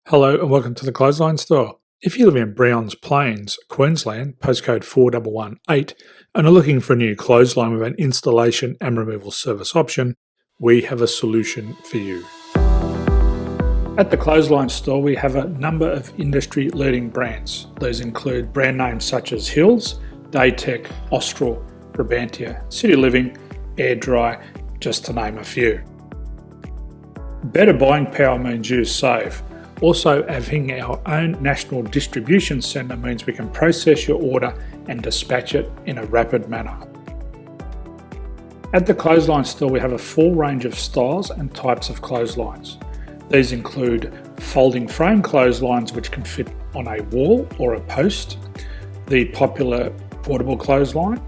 Hello and welcome to the Clothesline Store. If you live in Browns Plains, Queensland, postcode 4118, and are looking for a new clothesline with an installation and removal service option, we have a solution for you. At the Clothesline Store, we have a number of industry-leading brands. These include brand names such as Hills, Daytech, Austral, Brabantia, City Living, Air Dry, just to name a few. Better buying power means you save. Also, having our own national distribution centre means we can process your order and dispatch it in a rapid manner. At the Clothesline Store, we have a full range of styles and types of clotheslines. These include folding frame clotheslines which can fit on a wall or a post, the popular portable clothesline,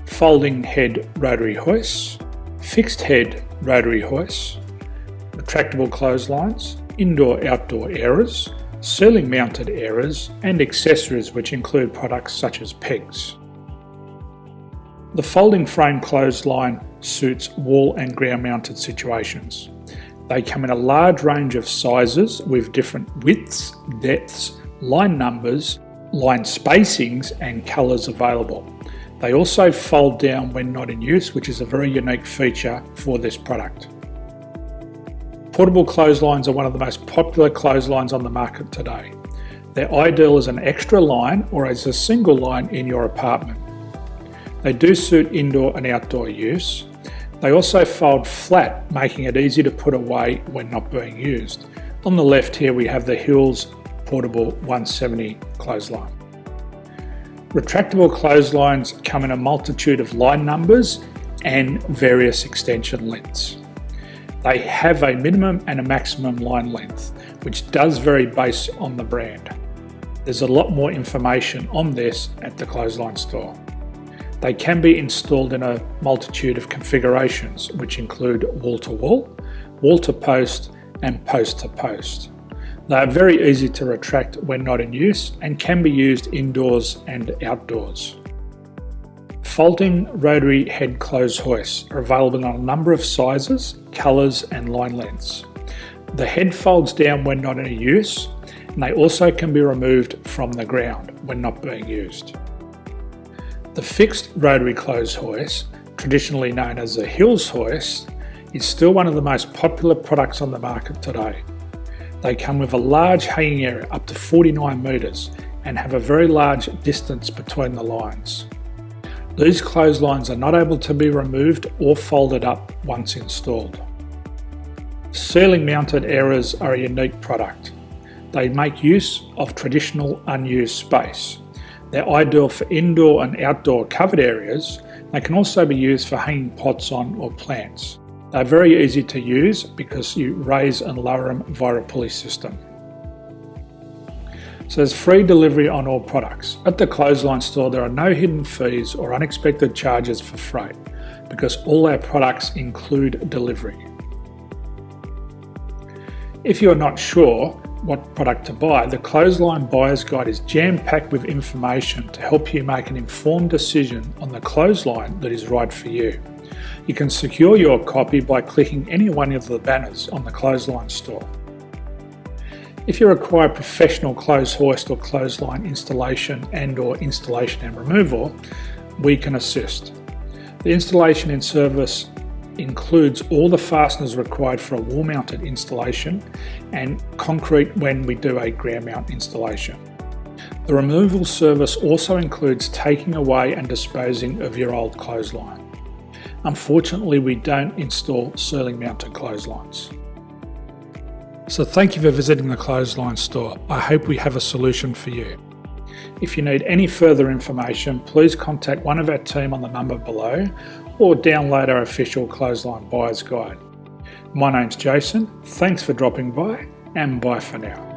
folding head rotary hoists, fixed head rotary hoists, retractable clotheslines, indoor-outdoor airers, ceiling-mounted airers, and accessories which include products such as pegs. The folding frame clothesline suits wall and ground-mounted situations. They come in a large range of sizes with different widths, depths, line numbers, line spacings, and colours available. They also fold down when not in use, which is a very unique feature for this product. Portable clotheslines are one of the most popular clotheslines on the market today. They're ideal as an extra line or as a single line in your apartment. They do suit indoor and outdoor use. They also fold flat, making it easy to put away when not being used. On the left here we have the Hills Portable 170 clothesline. Retractable clotheslines come in a multitude of line numbers and various extension lengths. They have a minimum and a maximum line length, which does vary based on the brand. There's a lot more information on this at the Clothesline Store. They can be installed in a multitude of configurations, which include wall-to-wall, wall-to-post, and post-to-post. They are very easy to retract when not in use and can be used indoors and outdoors. Folding rotary head clothes hoists are available in a number of sizes, colours and line lengths. The head folds down when not in use, and they also can be removed from the ground when not being used. The fixed rotary clothes hoist, traditionally known as the Hills hoist, is still one of the most popular products on the market today. They come with a large hanging area up to 49 metres and have a very large distance between the lines. These clotheslines are not able to be removed or folded up once installed. Ceiling mounted airers are a unique product. They make use of traditional unused space. They're ideal for indoor and outdoor covered areas. They can also be used for hanging pots on or plants. They're very easy to use because you raise and lower them via a pulley system. So there's free delivery on all products. At the Clothesline Store, there are no hidden fees or unexpected charges for freight because all our products include delivery. If you are not sure what product to buy, the Clothesline Buyer's Guide is jam-packed with information to help you make an informed decision on the clothesline that is right for you. You can secure your copy by clicking any one of the banners on the Clothesline Store. If you require professional clothes hoist or clothesline installation and/or installation and removal, we can assist. The installation and service includes all the fasteners required for a wall-mounted installation and concrete when we do a ground mount installation. The removal service also includes taking away and disposing of your old clothesline. Unfortunately, we don't install ceiling-mounted clotheslines. So thank you for visiting the Clothesline Store. I hope we have a solution for you. If you need any further information, please contact one of our team on the number below or download our official Clothesline Buyer's Guide. My name's Jason, thanks for dropping by and bye for now.